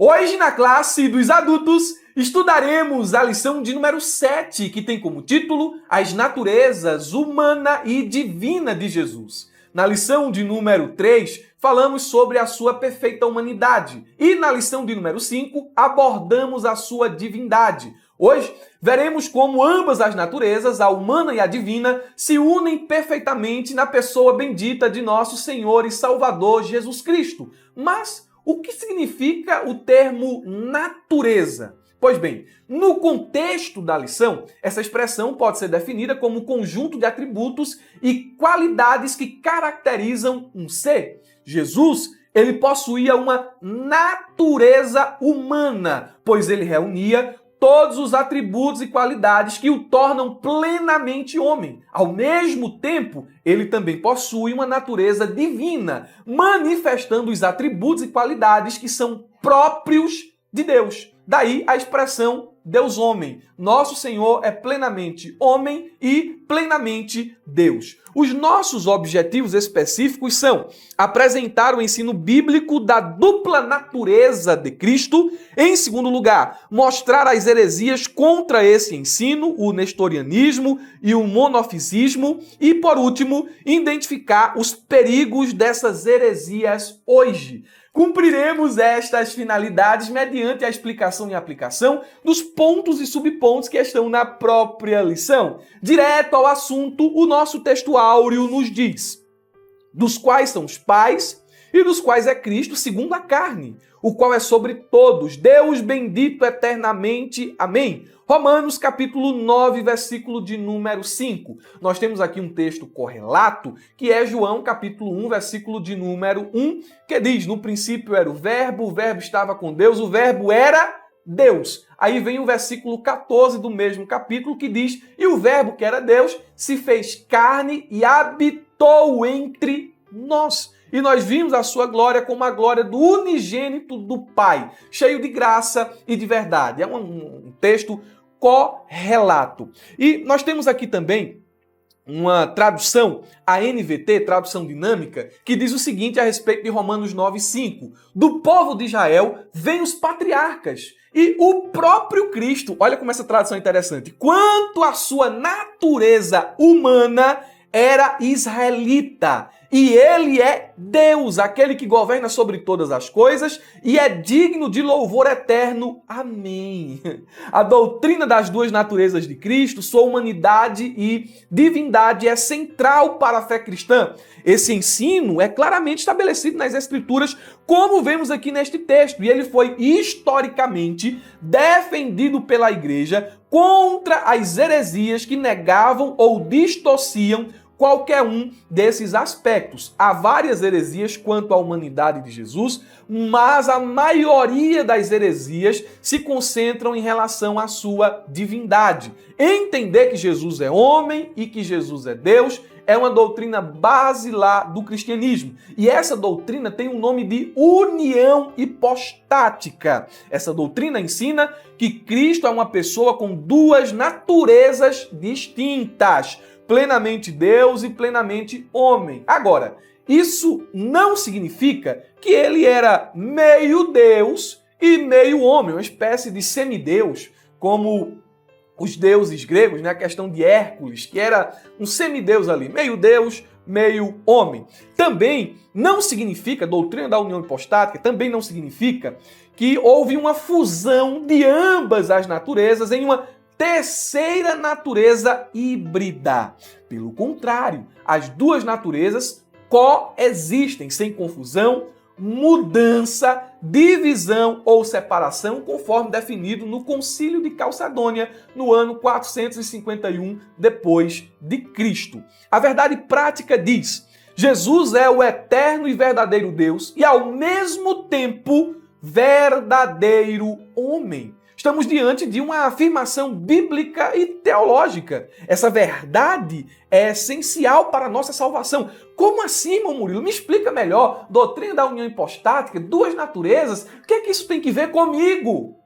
Hoje, na classe dos adultos, estudaremos a lição de número 7, que tem como título As Naturezas Humana e Divina de Jesus. Na lição de número 3, falamos sobre a sua perfeita humanidade. E na lição de número 5, abordamos a sua divindade. Hoje, veremos como ambas as naturezas, a humana e a divina, se unem perfeitamente na pessoa bendita de nosso Senhor e Salvador Jesus Cristo. Mas o que significa o termo natureza? Pois bem, no contexto da lição, essa expressão pode ser definida como um conjunto de atributos e qualidades que caracterizam um ser. Jesus, ele possuía uma natureza humana, pois ele reunia todos os atributos e qualidades que o tornam plenamente homem. Ao mesmo tempo, ele também possui uma natureza divina, manifestando os atributos e qualidades que são próprios de Deus. Daí a expressão Deus-homem. Nosso Senhor é plenamente homem e plenamente Deus. Os nossos objetivos específicos são apresentar o ensino bíblico da dupla natureza de Cristo. Em segundo lugar, mostrar as heresias contra esse ensino, o nestorianismo e o monofisismo. E, por último, identificar os perigos dessas heresias hoje. Cumpriremos estas finalidades mediante a explicação e aplicação dos pontos e subpontos que estão na própria lição. Direto ao assunto, o nosso texto áureo nos diz: dos quais são os pais e dos quais é Cristo segundo a carne, o qual é sobre todos, Deus bendito eternamente. Amém. Romanos capítulo 9, versículo de número 5. Nós temos aqui um texto correlato, que é João capítulo 1, versículo de número 1, que diz: no princípio era o verbo estava com Deus, o verbo era Deus. Aí vem o versículo 14 do mesmo capítulo que diz: e o verbo que era Deus se fez carne e habitou entre nós. E nós vimos a sua glória como a glória do unigênito do Pai, cheio de graça e de verdade. É um texto correlato. E nós temos aqui também uma tradução, a NVT, tradução dinâmica, que diz o seguinte a respeito de Romanos 9:5. Do povo de Israel vêm os patriarcas e o próprio Cristo. Olha como essa tradução é interessante. Quanto à sua natureza humana, era israelita. E ele é Deus, aquele que governa sobre todas as coisas e é digno de louvor eterno. Amém. A doutrina das duas naturezas de Cristo, sua humanidade e divindade, é central para a fé cristã. Esse ensino é claramente estabelecido nas Escrituras, como vemos aqui neste texto, e ele foi historicamente defendido pela igreja contra as heresias que negavam ou distorciam qualquer um desses aspectos. Há várias heresias quanto à humanidade de Jesus, mas a maioria das heresias se concentram em relação à sua divindade. Entender que Jesus é homem e que Jesus é Deus é uma doutrina basilar do cristianismo. E essa doutrina tem o nome de união hipostática. Essa doutrina ensina que Cristo é uma pessoa com duas naturezas distintas, plenamente Deus e plenamente homem. Agora, isso não significa que ele era meio Deus e meio homem, uma espécie de semideus, como os deuses gregos, né? A questão de Hércules, que era um semideus ali, meio Deus, meio homem. Também não significa, doutrina da união hipostática, também não significa que houve uma fusão de ambas as naturezas em uma terceira natureza híbrida. Pelo contrário, as duas naturezas coexistem sem confusão, mudança, divisão ou separação, conforme definido no Concílio de Calcedônia, no ano 451 depois de Cristo. A verdade prática diz: Jesus é o eterno e verdadeiro Deus e, ao mesmo tempo, verdadeiro homem. Estamos diante de uma afirmação bíblica e teológica. Essa verdade é essencial para a nossa salvação. Como assim, irmão Murilo? Me explica melhor. Doutrina da união hipostática, duas naturezas, o que é que isso tem que ver comigo?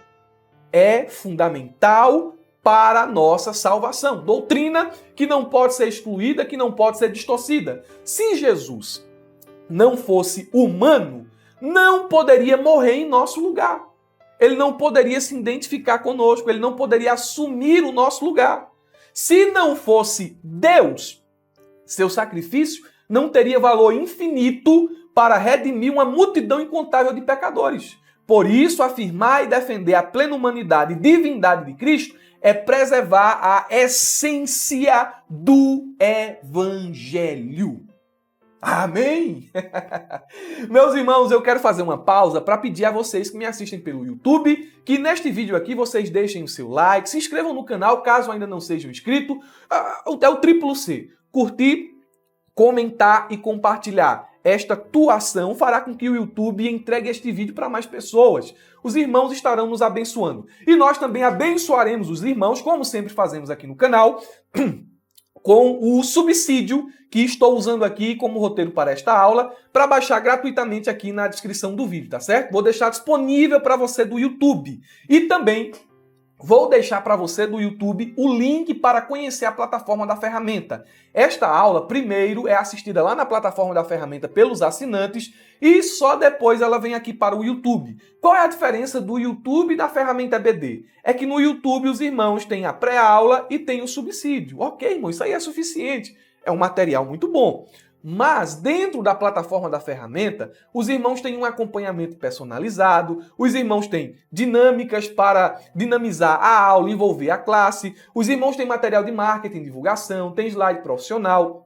É fundamental para a nossa salvação. Doutrina que não pode ser excluída, que não pode ser distorcida. Se Jesus não fosse humano, não poderia morrer em nosso lugar. ele não poderia se identificar conosco, ele não poderia assumir o nosso lugar. Se não fosse Deus, seu sacrifício não teria valor infinito para redimir uma multidão incontável de pecadores. Por isso, afirmar e defender a plena humanidade e divindade de Cristo é preservar a essência do Evangelho. Amém? Meus irmãos, eu quero fazer uma pausa para pedir a vocês que me assistem pelo YouTube que neste vídeo aqui vocês deixem o seu like, se inscrevam no canal caso ainda não sejam inscritos. É o triplo C. Curtir, comentar e compartilhar. Esta tua ação fará com que o YouTube entregue este vídeo para mais pessoas. Os irmãos estarão nos abençoando. E nós também abençoaremos os irmãos, como sempre fazemos aqui no canal, com o subsídio que estou usando aqui como roteiro para esta aula, para baixar gratuitamente aqui na descrição do vídeo, tá certo? Vou deixar disponível para você do YouTube. E também vou deixar para você do YouTube o link para conhecer a plataforma da ferramenta. Esta aula, primeiro, é assistida lá na plataforma da ferramenta pelos assinantes e só depois ela vem aqui para o YouTube. Qual é a diferença do YouTube e da ferramenta EBD? É que no YouTube os irmãos têm a pré-aula e têm o subsídio. Ok, irmão, isso aí é suficiente. É um material muito bom. Mas dentro da plataforma da ferramenta, os irmãos têm um acompanhamento personalizado, os irmãos têm dinâmicas para dinamizar a aula, envolver a classe, os irmãos têm material de marketing, divulgação, tem slide profissional,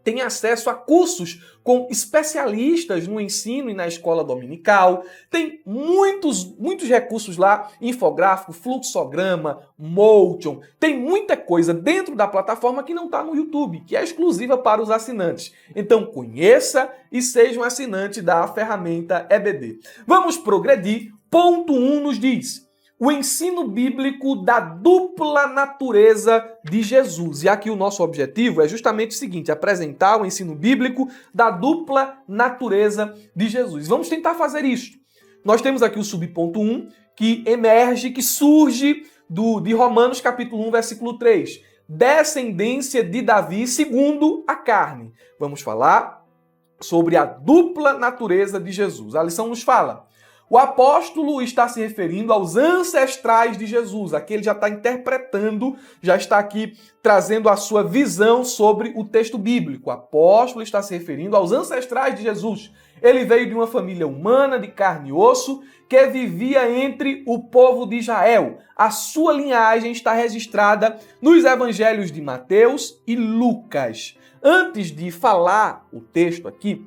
tem acesso a cursos com especialistas no ensino e na escola dominical, tem muitos recursos lá, infográfico, fluxograma, Motion, tem muita coisa dentro da plataforma que não está no YouTube, que é exclusiva para os assinantes. Então conheça e seja um assinante da ferramenta EBD. Vamos progredir. Ponto 1 nos diz: o ensino bíblico da dupla natureza de Jesus. E aqui o nosso objetivo é justamente o seguinte: apresentar o ensino bíblico da dupla natureza de Jesus. Vamos tentar fazer isso. Nós temos aqui o subponto 1, que emerge, que surge de Romanos capítulo 1, versículo 3. Descendência de Davi segundo a carne. Vamos falar sobre a dupla natureza de Jesus. A lição nos fala: o apóstolo está se referindo aos ancestrais de Jesus. Aqui ele já está interpretando, já está aqui trazendo a sua visão sobre o texto bíblico. O apóstolo está se referindo aos ancestrais de Jesus. Ele veio de uma família humana, de carne e osso, que vivia entre o povo de Israel. A sua linhagem está registrada nos evangelhos de Mateus e Lucas. Antes de falar o texto aqui,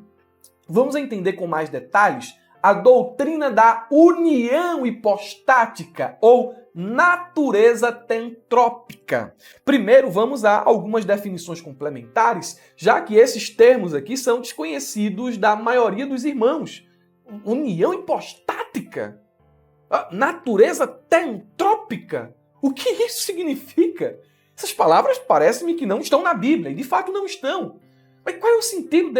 vamos entender com mais detalhes a doutrina da união hipostática ou natureza tentrópica. Primeiro, vamos a algumas definições complementares, já que esses termos aqui são desconhecidos da maioria dos irmãos. União hipostática? Natureza tentrópica? O que isso significa? Essas palavras parecem-me que não estão na Bíblia, e de fato não estão. Mas qual é o sentido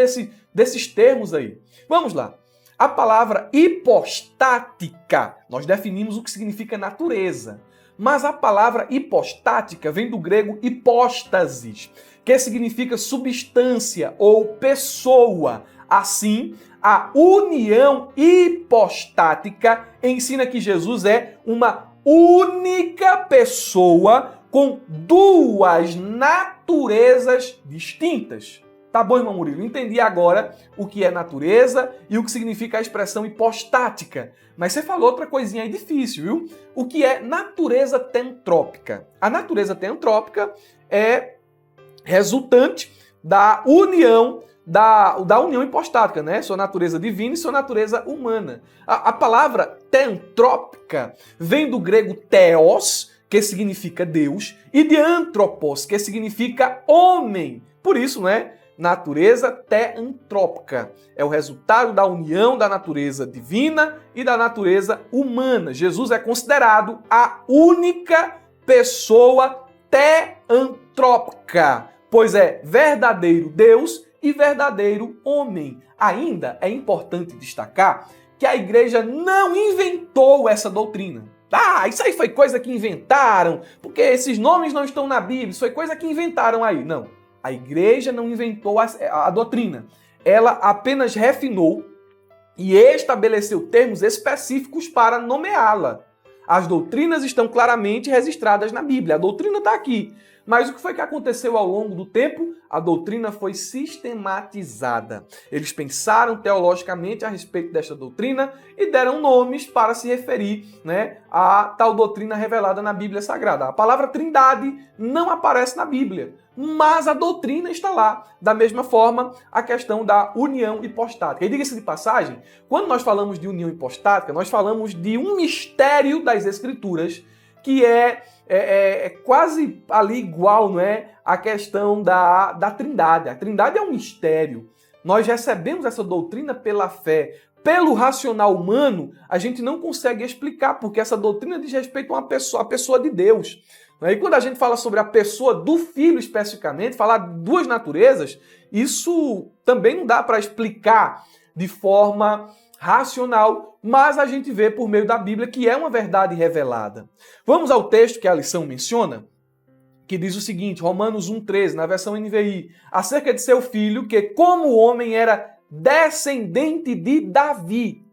desses termos aí? Vamos lá. A palavra hipostática, nós definimos o que significa natureza. Mas a palavra hipostática vem do grego hipóstasis, que significa substância ou pessoa. Assim, a união hipostática ensina que Jesus é uma única pessoa com duas naturezas distintas. Tá bom, irmão Murilo? Entendi agora o que é natureza e o que significa a expressão hipostática. Mas você falou outra coisinha aí difícil, viu? O que é natureza tentrópica? A natureza tentrópica é resultante da união união hipostática, né? Sua natureza divina e sua natureza humana. A palavra tentrópica vem do grego theos, que significa Deus, e de anthropos, que significa homem. Por isso, né? Natureza teantrópica. É o resultado da união da natureza divina e da natureza humana. Jesus é considerado a única pessoa teantrópica, pois é verdadeiro Deus e verdadeiro homem. Ainda é importante destacar que a igreja não inventou essa doutrina. Isso aí foi coisa que inventaram, porque esses nomes não estão na Bíblia, isso foi coisa que inventaram aí. Não. A igreja não inventou a doutrina. Ela apenas refinou e estabeleceu termos específicos para nomeá-la. As doutrinas estão claramente registradas na Bíblia. A doutrina está aqui. Mas o que foi que aconteceu ao longo do tempo? A doutrina foi sistematizada. Eles pensaram teologicamente a respeito desta doutrina e deram nomes para se referir, à tal doutrina revelada na Bíblia Sagrada. A palavra Trindade não aparece na Bíblia, mas a doutrina está lá. Da mesma forma, a questão da união hipostática. E diga-se de passagem, quando nós falamos de união hipostática, nós falamos de um mistério das Escrituras que é quase ali igual, não é, à questão da Trindade. A Trindade é um mistério. Nós recebemos essa doutrina pela fé. Pelo racional humano, a gente não consegue explicar, porque essa doutrina diz respeito a uma pessoa, a pessoa de Deus. E quando a gente fala sobre a pessoa do Filho especificamente, falar de duas naturezas, isso também não dá para explicar de forma racional, mas a gente vê por meio da Bíblia que é uma verdade revelada. Vamos ao texto que a lição menciona, que diz o seguinte, Romanos 1,13, na versão NVI, acerca de seu filho, que como homem era descendente de Davi.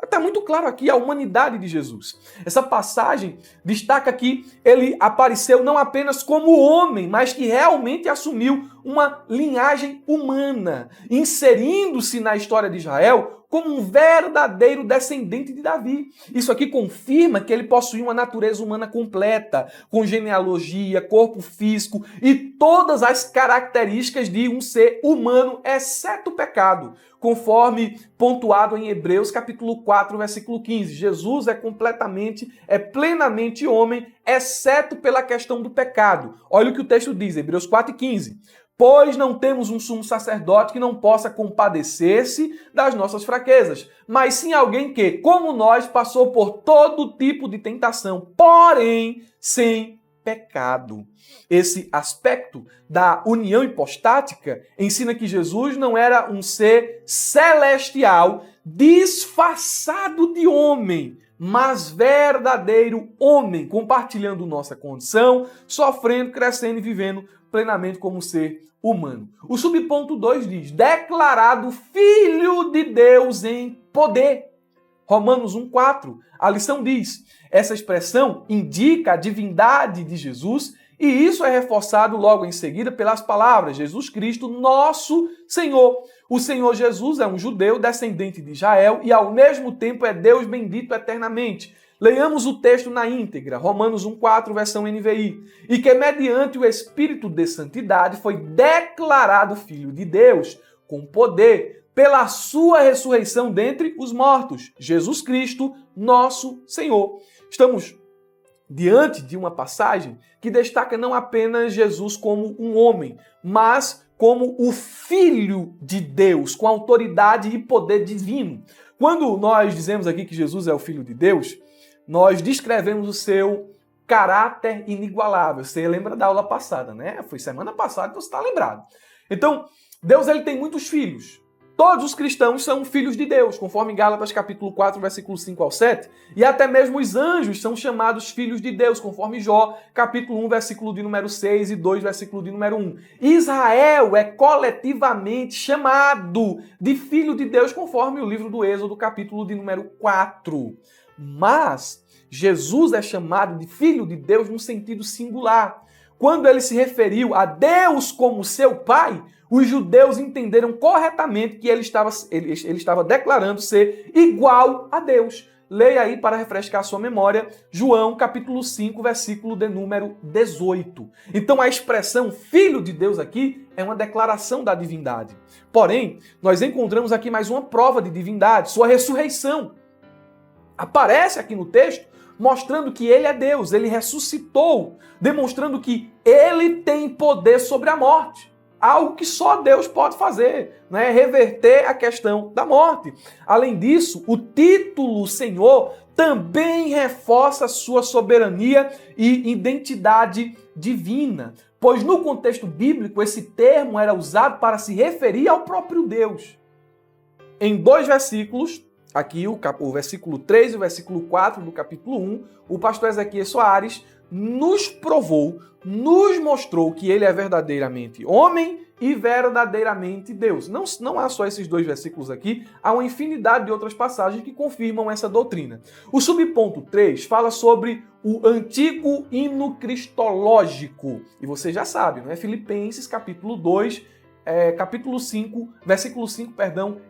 Está muito claro aqui a humanidade de Jesus. Essa passagem destaca que ele apareceu não apenas como homem, mas que realmente assumiu uma linhagem humana, inserindo-se na história de Israel como um verdadeiro descendente de Davi. Isso aqui confirma que ele possuía uma natureza humana completa, com genealogia, corpo físico e todas as características de um ser humano, exceto o pecado, conforme pontuado em Hebreus capítulo 4, versículo 15. Jesus é plenamente homem, exceto pela questão do pecado. Olha o que o texto diz, Hebreus 4,15. Pois não temos um sumo sacerdote que não possa compadecer-se das nossas fraquezas, mas sim alguém que, como nós, passou por todo tipo de tentação, porém sem pecado. Esse aspecto da união hipostática ensina que Jesus não era um ser celestial disfarçado de homem, mas verdadeiro homem, compartilhando nossa condição, sofrendo, crescendo e vivendo plenamente como ser humano. O subponto 2 diz, declarado Filho de Deus em poder. Romanos 1,4. A lição diz, essa expressão indica a divindade de Jesus e isso é reforçado logo em seguida pelas palavras Jesus Cristo, nosso Senhor. O Senhor Jesus é um judeu descendente de Israel e ao mesmo tempo é Deus bendito eternamente. Leiamos o texto na íntegra, Romanos 1,4, versão NVI. E que mediante o Espírito de Santidade foi declarado Filho de Deus, com poder, pela sua ressurreição dentre os mortos, Jesus Cristo, nosso Senhor. Estamos diante de uma passagem que destaca não apenas Jesus como um homem, mas como o Filho de Deus, com autoridade e poder divino. Quando nós dizemos aqui que Jesus é o Filho de Deus, nós descrevemos o seu caráter inigualável. Você lembra da aula passada, né? Foi semana passada, então você está lembrado. Então, Deus ele tem muitos filhos. Todos os cristãos são filhos de Deus, conforme Gálatas capítulo 4, versículo 5 ao 7. E até mesmo os anjos são chamados filhos de Deus, conforme Jó, capítulo 1, versículo de número 6 e 2, versículo de número 1. Israel é coletivamente chamado de filho de Deus, conforme o livro do Êxodo, capítulo de número 4. Mas Jesus é chamado de Filho de Deus no sentido singular. Quando ele se referiu a Deus como seu Pai, os judeus entenderam corretamente que ele estava declarando ser igual a Deus. Leia aí para refrescar sua memória, João capítulo 5, versículo de número 18. Então a expressão Filho de Deus aqui é uma declaração da divindade. Porém, nós encontramos aqui mais uma prova de divindade, sua ressurreição. Aparece aqui no texto mostrando que ele é Deus, ele ressuscitou, demonstrando que ele tem poder sobre a morte. Algo que só Deus pode fazer, né? Reverter a questão da morte. Além disso, o título Senhor também reforça sua soberania e identidade divina, pois no contexto bíblico esse termo era usado para se referir ao próprio Deus. Em 2 versículos, aqui o versículo 3 e o versículo 4 do capítulo 1, o pastor Ezequiel Soares nos provou, nos mostrou que ele é verdadeiramente homem e verdadeiramente Deus. Não há só esses dois versículos aqui, há uma infinidade de outras passagens que confirmam essa doutrina. O subponto 3 fala sobre o antigo hino cristológico. E você já sabe, não é? Filipenses capítulo 2, capítulo 5, versículo 5,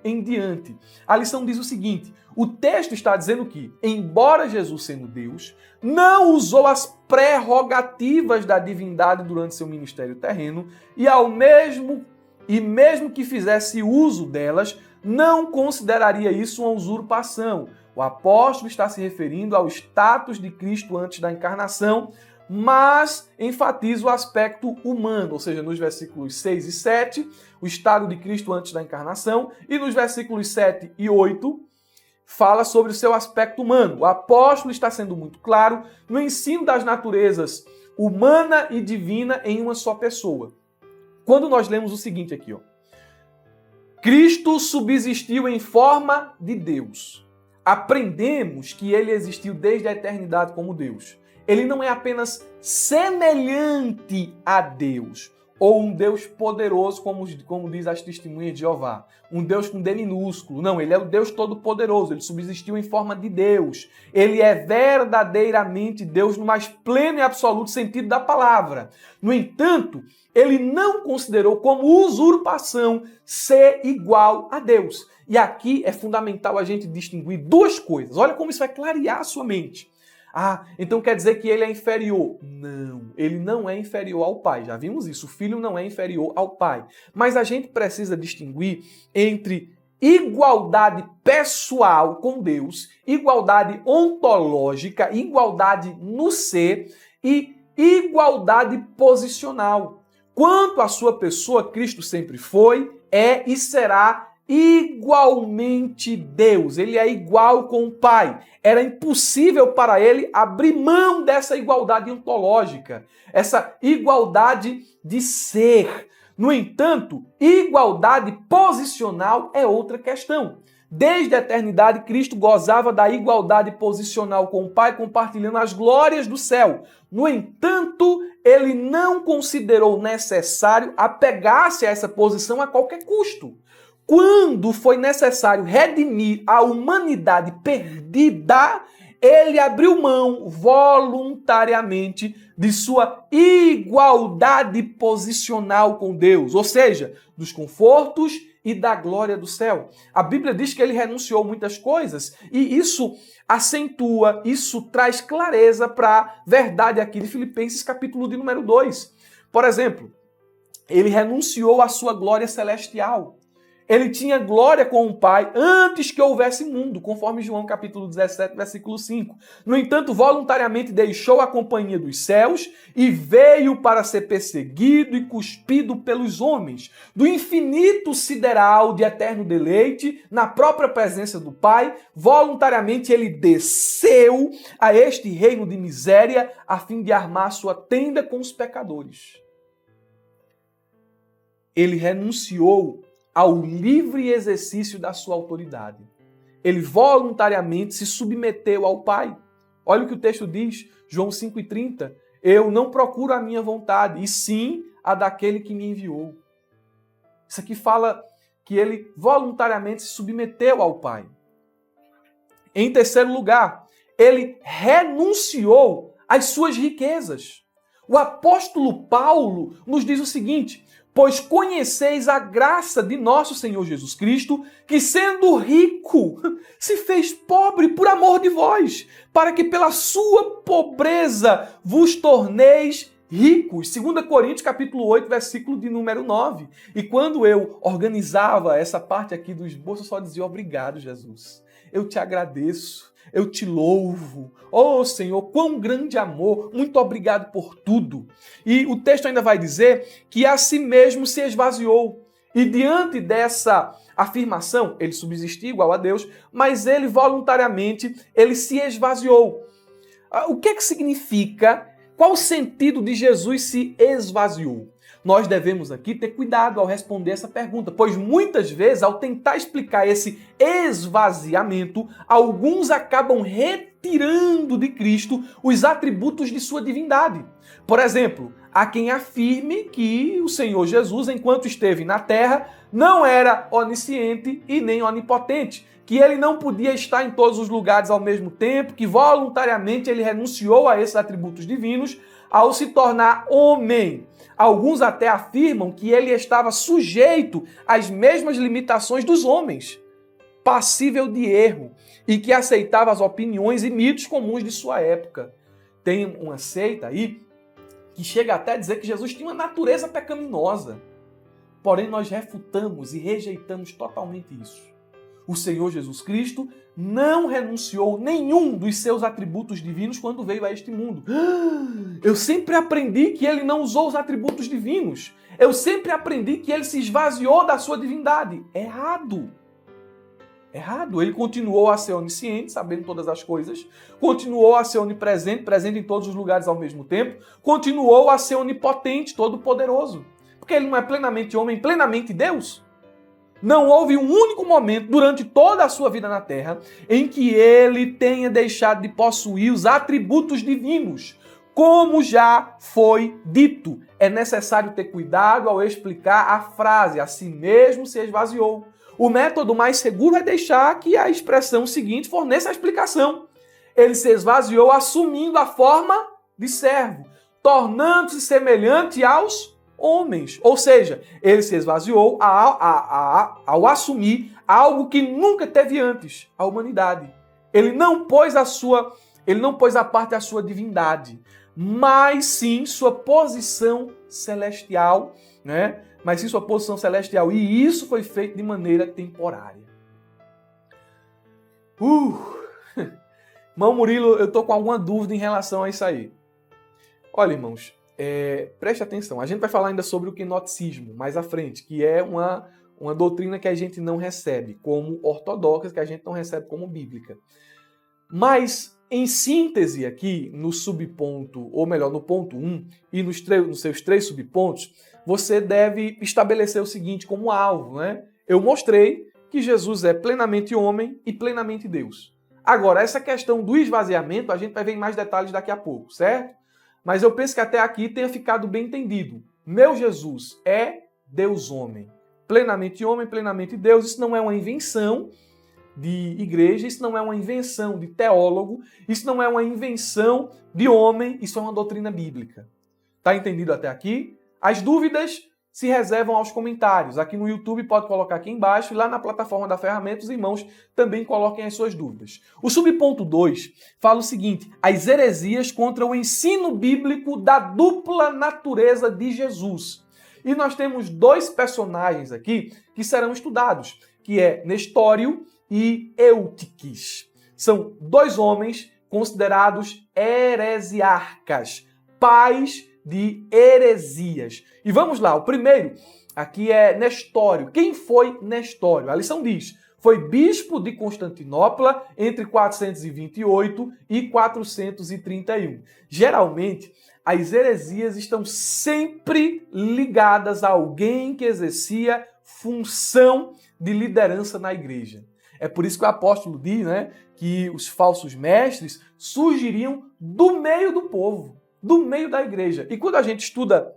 em diante. A lição diz o seguinte: o texto está dizendo que, embora Jesus sendo Deus, não usou as prerrogativas da divindade durante seu ministério terreno e mesmo que fizesse uso delas, não consideraria isso uma usurpação. O apóstolo está se referindo ao status de Cristo antes da encarnação, mas enfatiza o aspecto humano, ou seja, nos versículos 6 e 7, o estado de Cristo antes da encarnação, e nos versículos 7 e 8, fala sobre o seu aspecto humano. O apóstolo está sendo muito claro no ensino das naturezas humana e divina em uma só pessoa. Quando nós lemos o seguinte aqui, Cristo subsistiu em forma de Deus. Aprendemos que ele existiu desde a eternidade como Deus. Ele não é apenas semelhante a Deus, ou um Deus poderoso, como diz as testemunhas de Jeová. Um Deus com D minúsculo. Não, ele é o Deus todo-poderoso. Ele subsistiu em forma de Deus. Ele é verdadeiramente Deus no mais pleno e absoluto sentido da palavra. No entanto, ele não considerou como usurpação ser igual a Deus. E aqui é fundamental a gente distinguir duas coisas. Olha como isso vai clarear a sua mente. Então quer dizer que ele é inferior? Não, ele não é inferior ao Pai. Já vimos isso, o Filho não é inferior ao Pai. Mas a gente precisa distinguir entre igualdade pessoal com Deus, igualdade ontológica, igualdade no ser e igualdade posicional. Quanto à sua pessoa, Cristo sempre foi, é e será igualmente Deus. Ele é igual com o Pai. Era impossível para ele abrir mão dessa igualdade ontológica, essa igualdade de ser. No entanto, igualdade posicional é outra questão. Desde a eternidade, Cristo gozava da igualdade posicional com o Pai, compartilhando as glórias do céu. No entanto, ele não considerou necessário apegar-se a essa posição a qualquer custo. Quando foi necessário redimir a humanidade perdida, ele abriu mão voluntariamente de sua igualdade posicional com Deus, ou seja, dos confortos e da glória do céu. A Bíblia diz que ele renunciou muitas coisas e isso acentua, isso traz clareza para a verdade aqui de Filipenses capítulo de número 2. Por exemplo, ele renunciou à sua glória celestial. Ele tinha glória com o Pai antes que houvesse mundo, conforme João capítulo 17, versículo 5. No entanto, voluntariamente deixou a companhia dos céus e veio para ser perseguido e cuspido pelos homens. Do infinito sideral de eterno deleite, na própria presença do Pai, voluntariamente ele desceu a este reino de miséria a fim de armar sua tenda com os pecadores. Ele renunciou ao livre exercício da sua autoridade. Ele voluntariamente se submeteu ao Pai. Olha o que o texto diz, João 5,30. Eu não procuro a minha vontade, e sim a daquele que me enviou. Isso aqui fala que ele voluntariamente se submeteu ao Pai. Em terceiro lugar, ele renunciou às suas riquezas. O apóstolo Paulo nos diz o seguinte: pois conheceis a graça de nosso Senhor Jesus Cristo, que sendo rico, se fez pobre por amor de vós, para que pela sua pobreza vos torneis ricos. 2 Coríntios capítulo 8, versículo de número 9. E quando eu organizava essa parte aqui do esboço, eu só dizia: obrigado, Jesus. Eu te agradeço. Eu te louvo. Oh, Senhor, quão grande amor. Muito obrigado por tudo. E o texto ainda vai dizer que a si mesmo se esvaziou. E diante dessa afirmação, ele subsistiu igual a Deus, mas ele voluntariamente, ele se esvaziou. O que é que significa? Qual o sentido de Jesus se esvaziou? Nós devemos aqui ter cuidado ao responder essa pergunta, pois muitas vezes, ao tentar explicar esse esvaziamento, alguns acabam retirando de Cristo os atributos de sua divindade. Por exemplo, há quem afirme que o Senhor Jesus, enquanto esteve na terra, não era onisciente e nem onipotente, que ele não podia estar em todos os lugares ao mesmo tempo, que voluntariamente ele renunciou a esses atributos divinos ao se tornar homem. Alguns até afirmam que ele estava sujeito às mesmas limitações dos homens, passível de erro, e que aceitava as opiniões e mitos comuns de sua época. Tem uma seita aí que chega até a dizer que Jesus tinha uma natureza pecaminosa. Porém, nós refutamos e rejeitamos totalmente isso. O Senhor Jesus Cristo não renunciou nenhum dos seus atributos divinos quando veio a este mundo. Eu sempre aprendi que ele não usou os atributos divinos. Eu sempre aprendi que ele se esvaziou da sua divindade. Errado. Errado. Ele continuou a ser onisciente, sabendo todas as coisas. Continuou a ser onipresente, presente em todos os lugares ao mesmo tempo. Continuou a ser onipotente, todo-poderoso. Porque ele não é plenamente homem, plenamente Deus. Não houve um único momento durante toda a sua vida na Terra em que ele tenha deixado de possuir os atributos divinos. Como já foi dito, é necessário ter cuidado ao explicar a frase, a si mesmo se esvaziou. O método mais seguro é deixar que a expressão seguinte forneça a explicação. Ele se esvaziou assumindo a forma de servo, tornando-se semelhante aos homens. Ou seja, ele se esvaziou ao assumir algo que nunca teve antes, a humanidade. Ele não pôs a parte da sua divindade, mas sim sua posição celestial, né? Mas sim sua posição celestial. E isso foi feito de maneira temporária. Irmão Murilo, eu estou com alguma dúvida em relação a isso aí. Olha, irmãos, preste atenção. A gente vai falar ainda sobre o quenoticismo mais à frente, que é uma doutrina que a gente não recebe como ortodoxa, que a gente não recebe como bíblica. Mas, em síntese aqui, no subponto, ou melhor, no ponto 1 e nos seus 3 subpontos, você deve estabelecer o seguinte como alvo, né? Eu mostrei que Jesus é plenamente homem e plenamente Deus. Agora, essa questão do esvaziamento, a gente vai ver em mais detalhes daqui a pouco, certo? Mas eu penso que até aqui tenha ficado bem entendido. Meu Jesus é Deus-homem. Plenamente homem, plenamente Deus. Isso não é uma invenção de igreja, isso não é uma invenção de teólogo, isso não é uma invenção de homem, isso é uma doutrina bíblica. Tá entendido até aqui? As dúvidas se reservam aos comentários. Aqui no YouTube pode colocar aqui embaixo e lá na plataforma da Ferramentas, os irmãos também coloquem as suas dúvidas. O subponto 2 fala o seguinte: as heresias contra o ensino bíblico da dupla natureza de Jesus. E nós temos 2 personagens aqui que serão estudados, que é Nestório e Eutiques. São 2 homens considerados heresiarcas, pais de heresias. E vamos lá, o primeiro aqui é Nestório. Quem foi Nestório? A lição diz: foi bispo de Constantinopla entre 428 e 431. Geralmente, as heresias estão sempre ligadas a alguém que exercia função de liderança na igreja. É por isso que o apóstolo diz, né, que os falsos mestres surgiriam do meio do povo, do meio da igreja. E quando a gente estuda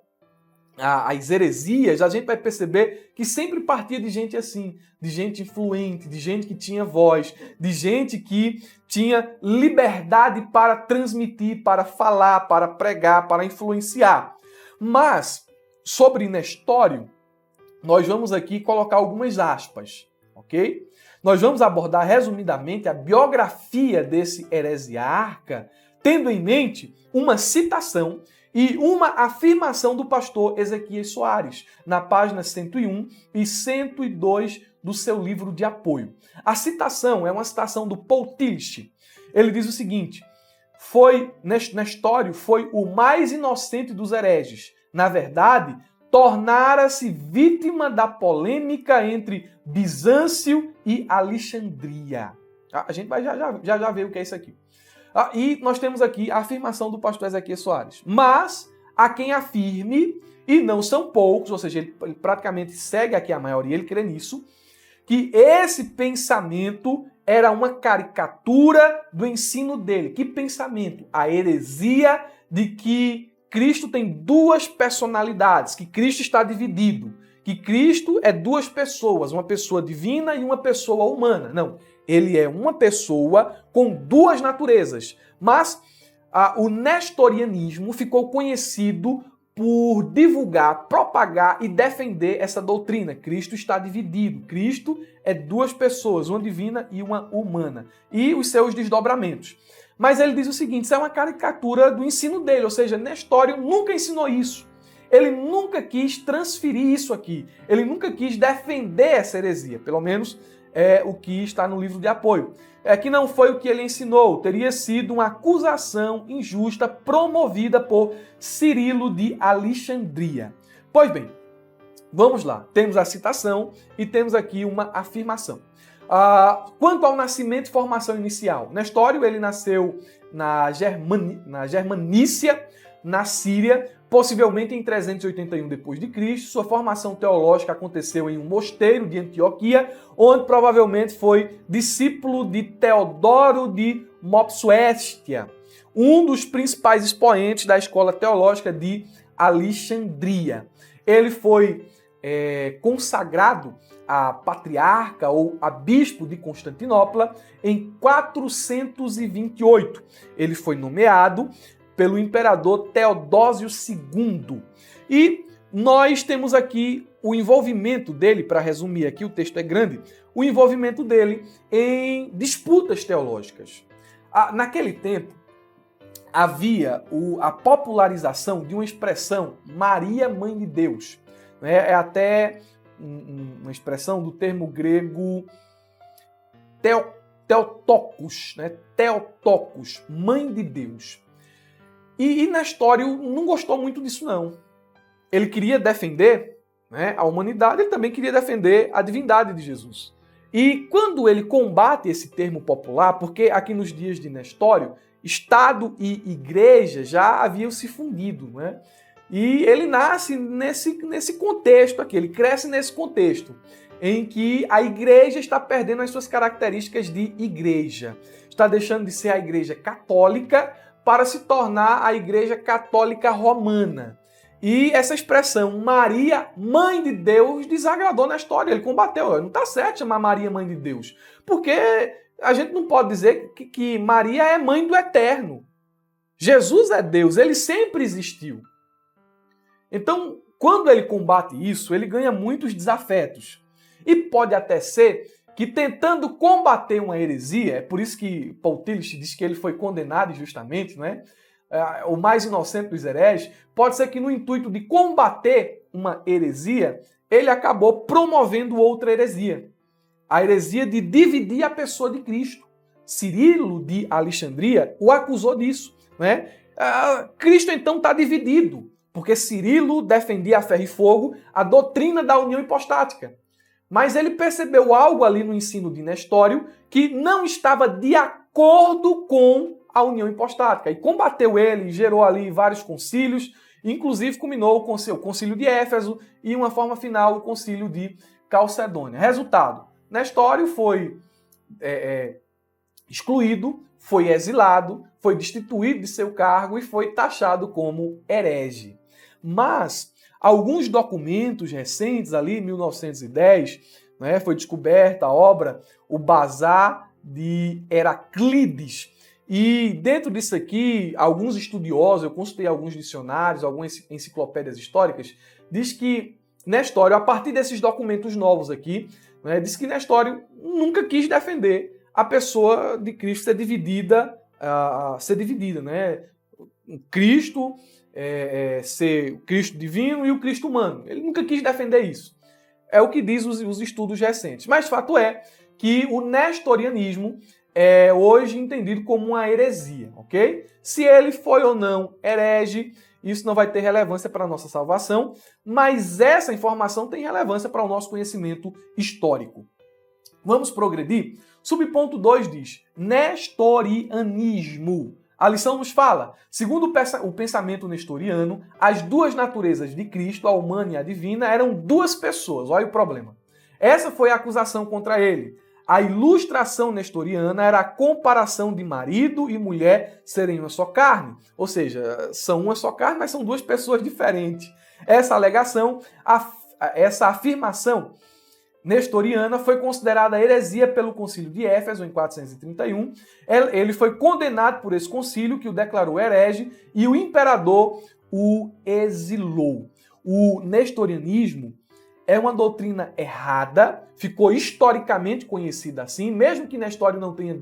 as heresias, a gente vai perceber que sempre partia de gente assim, de gente influente, de gente que tinha voz, de gente que tinha liberdade para transmitir, para falar, para pregar, para influenciar. Mas, sobre Nestório, nós vamos aqui colocar algumas aspas, ok? Nós vamos abordar resumidamente a biografia desse heresiarca, tendo em mente uma citação e uma afirmação do pastor Ezequias Soares, na página 101 e 102 do seu livro de apoio. A citação é uma citação do Paul Tillich. Ele diz o seguinte: Nestório foi o mais inocente dos hereges. Na verdade, tornara-se vítima da polêmica entre Bizâncio e Alexandria. A gente vai já ver o que é isso aqui. E nós temos aqui a afirmação do pastor Ezequias Soares. Mas há quem afirme, e não são poucos, ou seja, ele praticamente segue aqui a maioria, ele crê nisso, que esse pensamento era uma caricatura do ensino dele. Que pensamento? A heresia de que Cristo tem duas personalidades, que Cristo está dividido, que Cristo é duas pessoas, uma pessoa divina e uma pessoa humana. Não, ele é uma pessoa com duas naturezas. Mas o nestorianismo ficou conhecido por divulgar, propagar e defender essa doutrina. Cristo está dividido. Cristo é duas pessoas, uma divina e uma humana. E os seus desdobramentos. Mas ele diz o seguinte, isso é uma caricatura do ensino dele, ou seja, Nestório nunca ensinou isso. Ele nunca quis transferir isso aqui. Ele nunca quis defender essa heresia. Pelo menos é o que está no livro de apoio. É que não foi o que ele ensinou. Teria sido uma acusação injusta promovida por Cirilo de Alexandria. Pois bem, vamos lá. Temos a citação e temos aqui uma afirmação. Quanto ao nascimento e formação inicial, Nestório ele nasceu na Germanícia, na Síria, possivelmente em 381 d.C. Sua formação teológica aconteceu em um mosteiro de Antioquia, onde provavelmente foi discípulo de Teodoro de Mopsuestia, um dos principais expoentes da escola teológica de Alexandria. Ele foi consagrado a patriarca ou a bispo de Constantinopla em 428. Ele foi nomeado pelo imperador Teodósio II. E nós temos aqui o envolvimento dele, para resumir aqui, o texto é grande, o envolvimento dele em disputas teológicas. Naquele tempo, havia a popularização de uma expressão Maria, Mãe de Deus. É até uma expressão do termo grego Theotokos, né? Theotokos, Mãe de Deus. E Nestório não gostou muito disso, não. Ele queria defender, né, a humanidade, ele também queria defender a divindade de Jesus. E quando ele combate esse termo popular, porque aqui nos dias de Nestório, Estado e Igreja já haviam se fundido, né? E ele nasce nesse contexto aqui, ele cresce nesse contexto, em que a igreja está perdendo as suas características de igreja. Está deixando de ser a igreja católica para se tornar a igreja católica romana. E essa expressão, Maria, Mãe de Deus, desagradou na história. Ele combateu. Não está certo chamar Maria Mãe de Deus. Porque a gente não pode dizer que Maria é mãe do eterno. Jesus é Deus, ele sempre existiu. Então, quando ele combate isso, ele ganha muitos desafetos. E pode até ser que tentando combater uma heresia, é por isso que Paul Tillich diz que ele foi condenado injustamente, né? O mais inocente dos hereges, pode ser que no intuito de combater uma heresia, ele acabou promovendo outra heresia. A heresia de dividir a pessoa de Cristo. Cirilo de Alexandria o acusou disso, né? Cristo então está dividido, porque Cirilo defendia a ferro e fogo a doutrina da união hipostática. Mas ele percebeu algo ali no ensino de Nestório que não estava de acordo com a união hipostática. E combateu ele, gerou ali vários concílios, inclusive culminou com o concílio de Éfeso e, uma forma final, o concílio de Calcedônia. Resultado, Nestório foi excluído, foi exilado, foi destituído de seu cargo e foi taxado como herege. Mas alguns documentos recentes, ali em 1910, né, foi descoberta a obra O Bazar de Heraclides. E dentro disso aqui, alguns estudiosos, eu consultei alguns dicionários, algumas enciclopédias históricas, diz que Nestório, a partir desses documentos novos aqui, né, diz que Nestório nunca quis defender a pessoa de Cristo ser dividida, né? Cristo ser o Cristo divino e o Cristo humano. Ele nunca quis defender isso. É o que diz os estudos recentes. Mas fato é que o nestorianismo é hoje entendido como uma heresia, ok? Se ele foi ou não herege, isso não vai ter relevância para a nossa salvação, mas essa informação tem relevância para o nosso conhecimento histórico. Vamos progredir? Subponto 2 diz, nestorianismo. A lição nos fala, segundo o pensamento nestoriano, as duas naturezas de Cristo, a humana e a divina, eram duas pessoas. Olha o problema. Essa foi a acusação contra ele. A ilustração nestoriana era a comparação de marido e mulher serem uma só carne. Ou seja, são uma só carne, mas são duas pessoas diferentes. Essa alegação, essa afirmação nestoriana foi considerada heresia pelo concílio de Éfeso em 431. Ele foi condenado por esse concílio, que o declarou herege, e o imperador o exilou. O nestorianismo é uma doutrina errada, ficou historicamente conhecida assim, mesmo que Nestório não tenha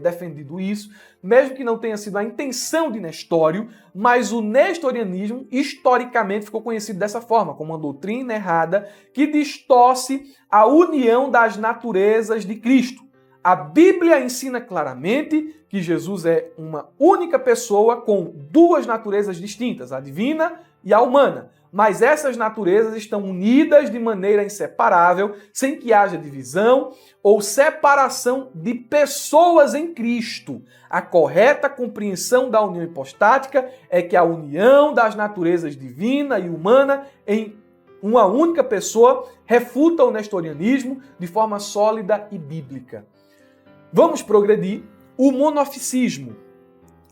defendido isso, mesmo que não tenha sido a intenção de Nestório, mas o nestorianismo historicamente ficou conhecido dessa forma, como uma doutrina errada que distorce a união das naturezas de Cristo. A Bíblia ensina claramente que Jesus é uma única pessoa com duas naturezas distintas, a divina e a humana. Mas essas naturezas estão unidas de maneira inseparável, sem que haja divisão ou separação de pessoas em Cristo. A correta compreensão da união hipostática é que a união das naturezas divina e humana em uma única pessoa refuta o nestorianismo de forma sólida e bíblica. Vamos progredir. O monofisismo.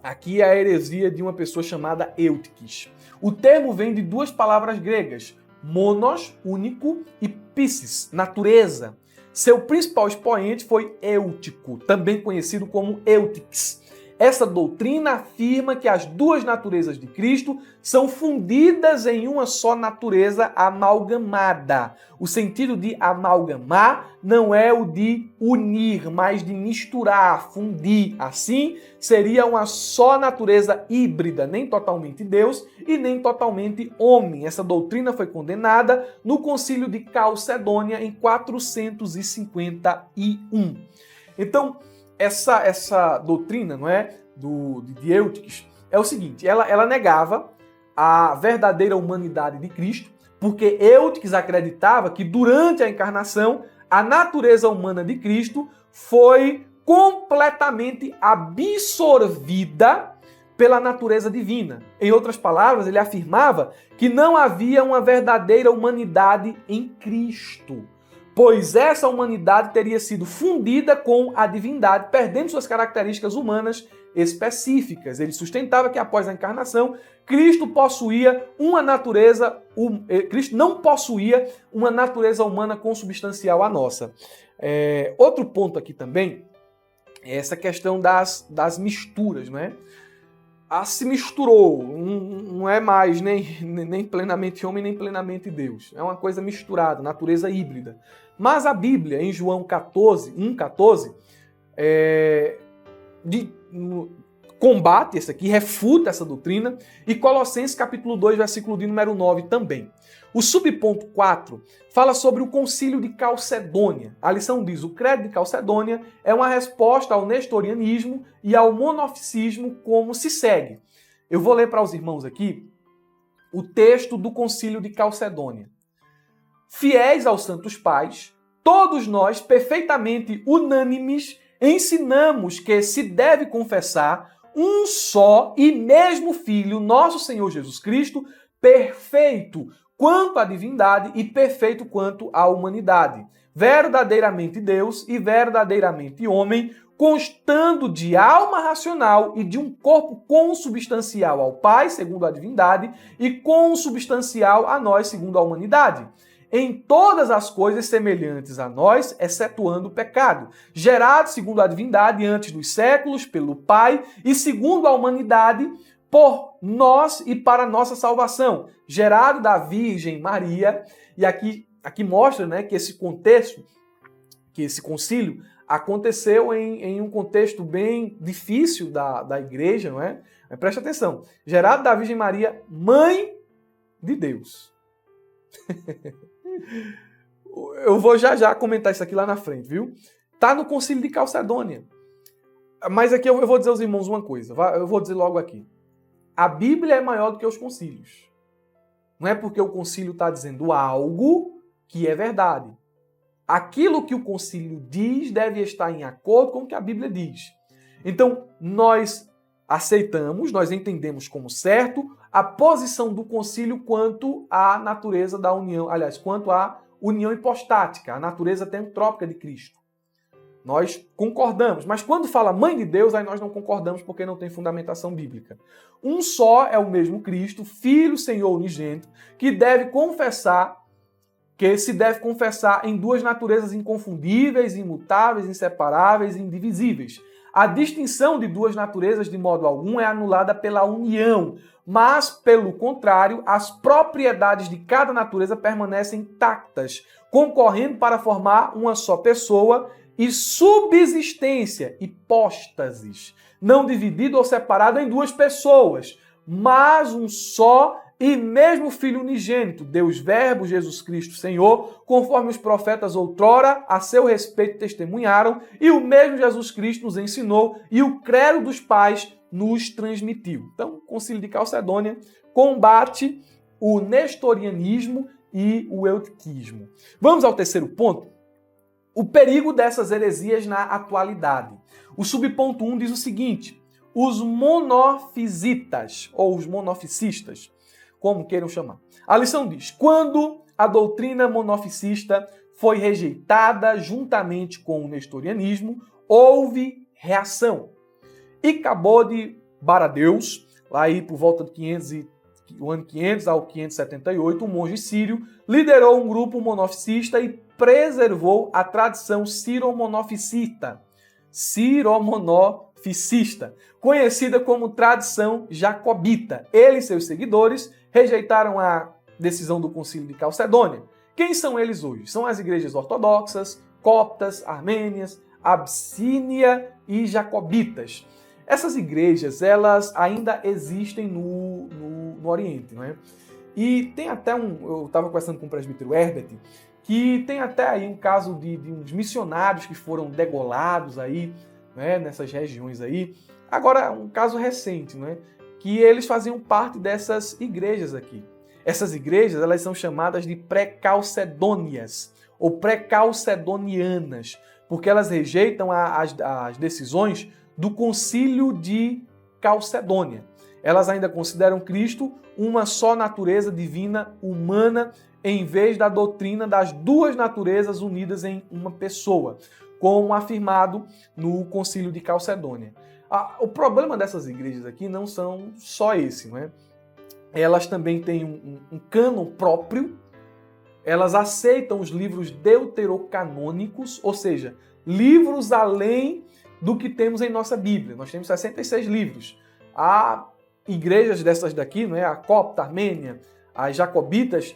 Aqui é a heresia de uma pessoa chamada Eutiques. O termo vem de duas palavras gregas, monos, único, e physis, natureza. Seu principal expoente foi Eutico, também conhecido como Eutiques. Essa doutrina afirma que as duas naturezas de Cristo são fundidas em uma só natureza amalgamada. O sentido de amalgamar não é o de unir, mas de misturar, fundir. Assim, seria uma só natureza híbrida, nem totalmente Deus e nem totalmente homem. Essa doutrina foi condenada no Concílio de Calcedônia em 451. Então, essa doutrina, não é, de Eutiques, é o seguinte, ela negava a verdadeira humanidade de Cristo, porque Eutiques acreditava que durante a encarnação, a natureza humana de Cristo foi completamente absorvida pela natureza divina. Em outras palavras, ele afirmava que não havia uma verdadeira humanidade em Cristo, pois essa humanidade teria sido fundida com a divindade, perdendo suas características humanas específicas. Ele sustentava que após a encarnação, Cristo não possuía uma natureza humana consubstancial à nossa. Outro ponto aqui também é essa questão das misturas, né? Se misturou, não é mais nem plenamente homem, nem plenamente Deus. É uma coisa misturada, natureza híbrida. Mas a Bíblia, em João 1,14, combate isso aqui, refuta essa doutrina, e Colossenses capítulo 2, versículo de número 9 também. O subponto 4 fala sobre o concílio de Calcedônia. A lição diz, o credo de Calcedônia é uma resposta ao nestorianismo e ao monofisismo como se segue. Eu vou ler para os irmãos aqui o texto do concílio de Calcedônia. Fiéis aos santos pais, todos nós, perfeitamente unânimes, ensinamos que se deve confessar um só e mesmo Filho, nosso Senhor Jesus Cristo, perfeito quanto à divindade e perfeito quanto à humanidade, verdadeiramente Deus e verdadeiramente homem, constando de alma racional e de um corpo consubstancial ao Pai, segundo a divindade, e consubstancial a nós, segundo a humanidade. Em todas as coisas semelhantes a nós, excetuando o pecado, gerado segundo a divindade antes dos séculos pelo Pai e segundo a humanidade por nós e para nossa salvação, gerado da Virgem Maria. E aqui mostra, né, que esse contexto, que esse concílio aconteceu em um contexto bem difícil da igreja, não é? Mas preste atenção, gerado da Virgem Maria, mãe de Deus. Eu vou já comentar isso aqui lá na frente, viu? Tá no concílio de Calcedônia. Mas aqui eu vou dizer aos irmãos uma coisa, eu vou dizer logo aqui. A Bíblia é maior do que os concílios. Não é porque o concílio está dizendo algo que é verdade. Aquilo que o concílio diz deve estar em acordo com o que a Bíblia diz. Então, nós aceitamos, nós entendemos como certo a posição do concílio quanto à natureza da união, aliás, quanto à união hipostática, a natureza teotrópica de Cristo. Nós concordamos, mas quando fala mãe de Deus, aí nós não concordamos porque não tem fundamentação bíblica. Um só é o mesmo Cristo, Filho, Senhor unigênito, que se deve confessar em duas naturezas inconfundíveis, imutáveis, inseparáveis e indivisíveis. A distinção de duas naturezas, de modo algum, é anulada pela união, mas, pelo contrário, as propriedades de cada natureza permanecem intactas, concorrendo para formar uma só pessoa e subsistência, hipóstasis, não dividido ou separado em duas pessoas, mas um só e mesmo Filho unigênito, Deus Verbo, Jesus Cristo, Senhor, conforme os profetas outrora a seu respeito testemunharam, e o mesmo Jesus Cristo nos ensinou, e o credo dos pais nos transmitiu. Então, o Concílio de Calcedônia combate o nestorianismo e o eutiquismo. Vamos ao terceiro ponto? O perigo dessas heresias na atualidade. O subponto 1 diz o seguinte: os monofisitas, ou os monoficistas, como queiram chamar. A lição diz: quando a doutrina monofisista foi rejeitada juntamente com o nestorianismo, houve reação. E acabou de Baradeus, lá aí por volta do ano 500 ao 578, um monge sírio liderou um grupo monofisista e preservou a tradição ciromonofisita, conhecida como tradição jacobita. Ele e seus seguidores rejeitaram a decisão do Concílio de Calcedônia. Quem são eles hoje? São as igrejas ortodoxas, coptas, armênias, abissínia e jacobitas. Essas igrejas, elas ainda existem no Oriente, não é? E tem até eu estava conversando com o presbítero Herbert, que tem até aí um caso de uns missionários que foram degolados aí, né, nessas regiões aí. Agora, um caso recente, né, que eles faziam parte dessas igrejas aqui. Essas igrejas, elas são chamadas de pré-calcedônias ou pré-calcedonianas, porque elas rejeitam as decisões do Concílio de Calcedônia. Elas ainda consideram Cristo uma só natureza divina humana, em vez da doutrina das duas naturezas unidas em uma pessoa, como afirmado no Concílio de Calcedônia. O problema dessas igrejas aqui não são só esse, não é? Elas também têm um cânon próprio, elas aceitam os livros deuterocanônicos, ou seja, livros além do que temos em nossa Bíblia. Nós temos 66 livros. Há igrejas dessas daqui, não é? A copta, a armênia, as jacobitas,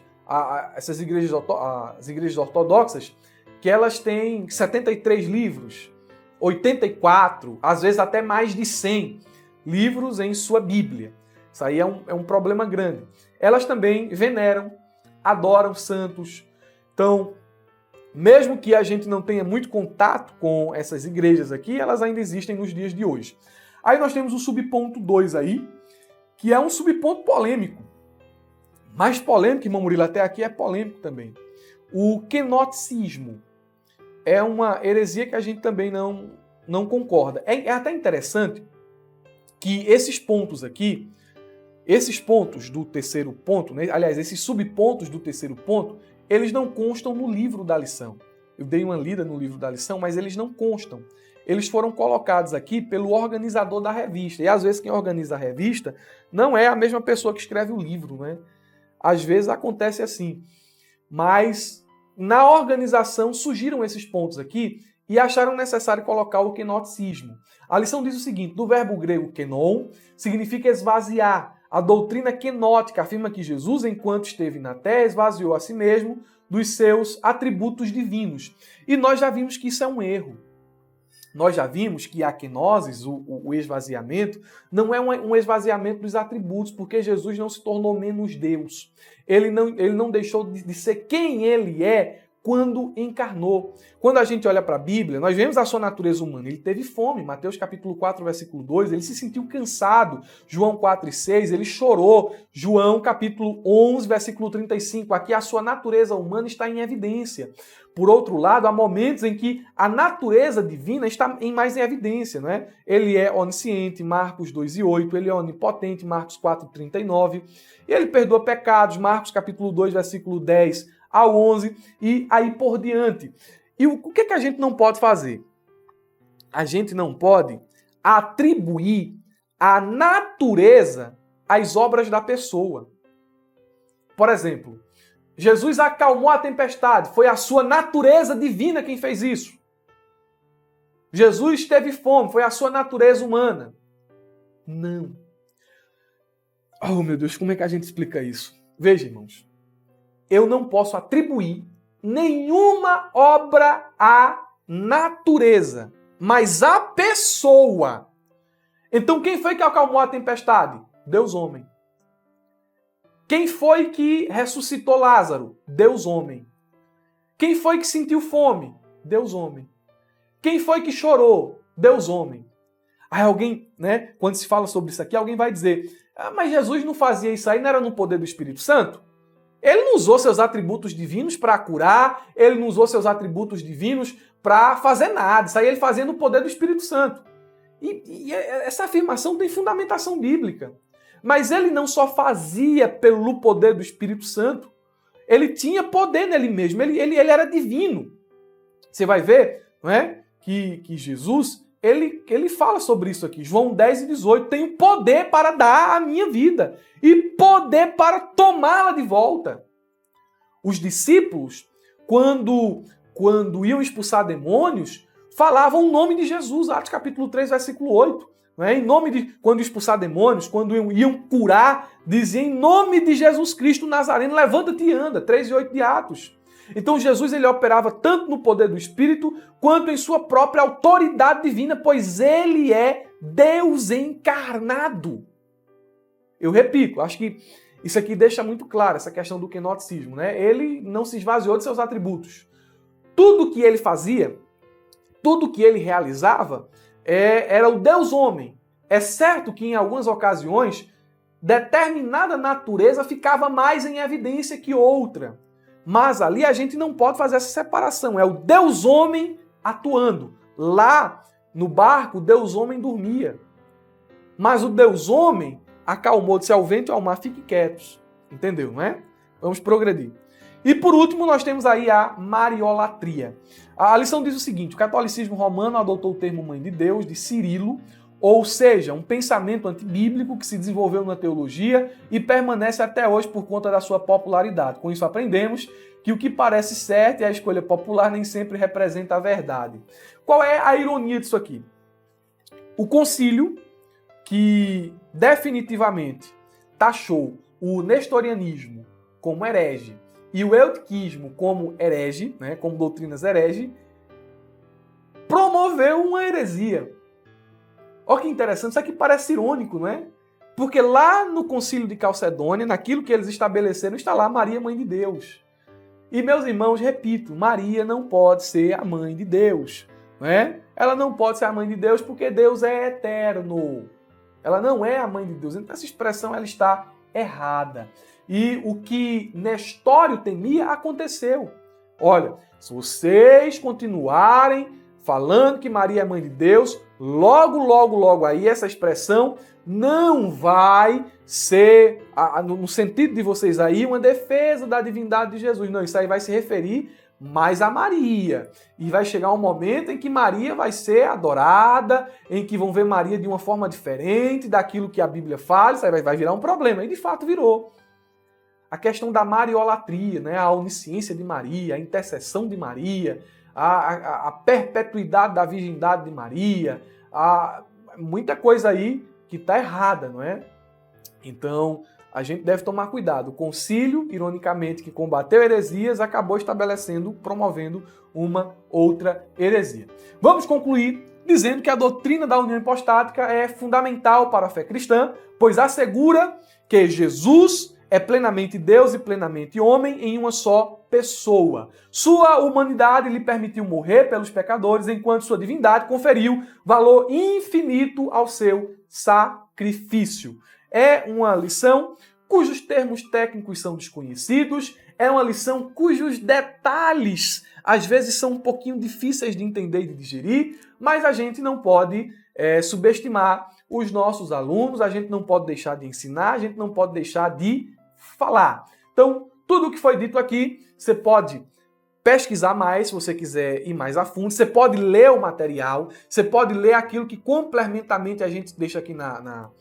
essas igrejas, as igrejas ortodoxas, que elas têm 73 livros, 84, às vezes até mais de 100 livros em sua Bíblia. Isso aí é um problema grande. Elas também veneram, adoram santos. Então, mesmo que a gente não tenha muito contato com essas igrejas aqui, elas ainda existem nos dias de hoje. Aí nós temos o subponto 2 aí, que é um subponto polêmico. Mais polêmico, irmão Murilo, até aqui é polêmico também. O quenoticismo é uma heresia que a gente também não concorda. É até interessante que esses pontos aqui, esses pontos do terceiro ponto, né? Aliás, esses subpontos do terceiro ponto, eles não constam no livro da lição. Eu dei uma lida no livro da lição, mas eles não constam. Eles foram colocados aqui pelo organizador da revista. E às vezes quem organiza a revista não é a mesma pessoa que escreve o livro, né? Às vezes acontece assim. Mas na organização surgiram esses pontos aqui e acharam necessário colocar o quenoticismo. A lição diz o seguinte: do verbo grego kenon, significa esvaziar. A doutrina quenótica afirma que Jesus, enquanto esteve na terra, esvaziou a si mesmo dos seus atributos divinos. E nós já vimos que isso é um erro. Nós já vimos que a kenosis, o esvaziamento, não é um esvaziamento dos atributos, porque Jesus não se tornou menos Deus. Ele não deixou de ser quem ele é quando encarnou. Quando a gente olha para a Bíblia, nós vemos a sua natureza humana. Ele teve fome, Mateus capítulo 4, versículo 2, ele se sentiu cansado, João 4 e 6, ele chorou, João capítulo 11, versículo 35, aqui a sua natureza humana está em evidência. Por outro lado, há momentos em que a natureza divina está mais em evidência, não é? Ele é onisciente, Marcos 2 e 8, ele é onipotente, Marcos 4 e 39, e ele perdoa pecados, Marcos capítulo 2, versículo 10 ao 11, e aí por diante. E o que a gente não pode fazer? A gente não pode atribuir a natureza às obras da pessoa. Por exemplo, Jesus acalmou a tempestade, foi a sua natureza divina quem fez isso. Jesus teve fome, foi a sua natureza humana. Não. Oh, meu Deus, como é que a gente explica isso? Veja, irmãos, eu não posso atribuir nenhuma obra à natureza, mas à pessoa. Então, quem foi que acalmou a tempestade? Deus homem. Quem foi que ressuscitou Lázaro? Deus homem. Quem foi que sentiu fome? Deus homem. Quem foi que chorou? Deus homem. Aí alguém, né, quando se fala sobre isso aqui, alguém vai dizer, mas Jesus não fazia isso aí, não era no poder do Espírito Santo? Ele não usou seus atributos divinos para curar, ele não usou seus atributos divinos para fazer nada. Isso aí ele fazia no poder do Espírito Santo. E essa afirmação tem fundamentação bíblica. Mas ele não só fazia pelo poder do Espírito Santo, ele tinha poder nele mesmo, ele era divino. Você vai ver, não é, que Jesus, ele fala sobre isso aqui, João 10 e 18, tenho poder para dar a minha vida e poder para tomá-la de volta. Os discípulos, quando iam expulsar demônios, falavam o nome de Jesus, Atos capítulo 3, versículo 8. Não é? Em nome de, quando expulsar demônios, quando iam curar, diziam em nome de Jesus Cristo Nazareno, levanta-te e anda, 3 e 8 de Atos. Então Jesus ele operava tanto no poder do Espírito, quanto em sua própria autoridade divina, pois ele é Deus encarnado. Eu repito, acho que isso aqui deixa muito claro, essa questão do kenoticismo, né? Ele não se esvaziou de seus atributos. Tudo que ele fazia, tudo que ele realizava, era o Deus homem. É certo que em algumas ocasiões determinada natureza ficava mais em evidência que outra. Mas ali a gente não pode fazer essa separação. É o Deus homem atuando. Lá no barco, o Deus homem dormia. Mas o Deus homem acalmou, disse ao vento e ao mar, fiquem quietos. Entendeu, não é? Vamos progredir. E por último, nós temos aí a mariolatria. A lição diz o seguinte: o catolicismo romano adotou o termo mãe de Deus, de Cirilo, ou seja, um pensamento antibíblico que se desenvolveu na teologia e permanece até hoje por conta da sua popularidade. Com isso aprendemos que o que parece certo e a escolha popular nem sempre representa a verdade. Qual é a ironia disso aqui? O concílio, que definitivamente taxou o nestorianismo como herege e o eutiquismo como herege, né, como doutrinas herege, promoveu uma heresia. Olha que interessante, isso aqui parece irônico, não é? Porque lá no Concílio de Calcedônia, naquilo que eles estabeleceram, está lá Maria, Mãe de Deus. E, meus irmãos, repito, Maria não pode ser a Mãe de Deus, não é? Ela não pode ser a Mãe de Deus porque Deus é eterno. Ela não é a Mãe de Deus. Então, essa expressão ela está errada. E o que Nestório temia aconteceu. Olha, se vocês continuarem falando que Maria é Mãe de Deus, logo aí essa expressão não vai ser, no sentido de vocês aí, uma defesa da divindade de Jesus. Não, isso aí vai se referir mais a Maria. E vai chegar um momento em que Maria vai ser adorada, em que vão ver Maria de uma forma diferente daquilo que a Bíblia fala, isso aí vai virar um problema. E de fato virou. A questão da mariolatria, né? A onisciência de Maria, a intercessão de Maria, a perpetuidade da virgindade de Maria, muita coisa aí que está errada, não é? Então, a gente deve tomar cuidado. O concílio, ironicamente, que combateu heresias, acabou estabelecendo, promovendo uma outra heresia. Vamos concluir dizendo que a doutrina da união hipostática é fundamental para a fé cristã, pois assegura que Jesus é plenamente Deus e plenamente homem em uma só pessoa. Sua humanidade lhe permitiu morrer pelos pecadores, enquanto sua divindade conferiu valor infinito ao seu sacrifício. É uma lição cujos termos técnicos são desconhecidos, é uma lição cujos detalhes às vezes são um pouquinho difíceis de entender e de digerir, mas a gente não pode subestimar os nossos alunos, a gente não pode deixar de ensinar, a gente não pode deixar de falar. Então, tudo o que foi dito aqui, você pode pesquisar mais, se você quiser ir mais a fundo, você pode ler o material, você pode ler aquilo que complementamente a gente deixa aqui na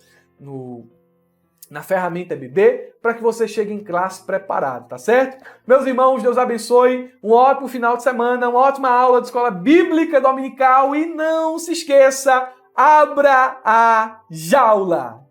ferramenta EBD, para que você chegue em classe preparado, tá certo? Meus irmãos, Deus abençoe, um ótimo final de semana, uma ótima aula de escola bíblica dominical e não se esqueça, abra a jaula!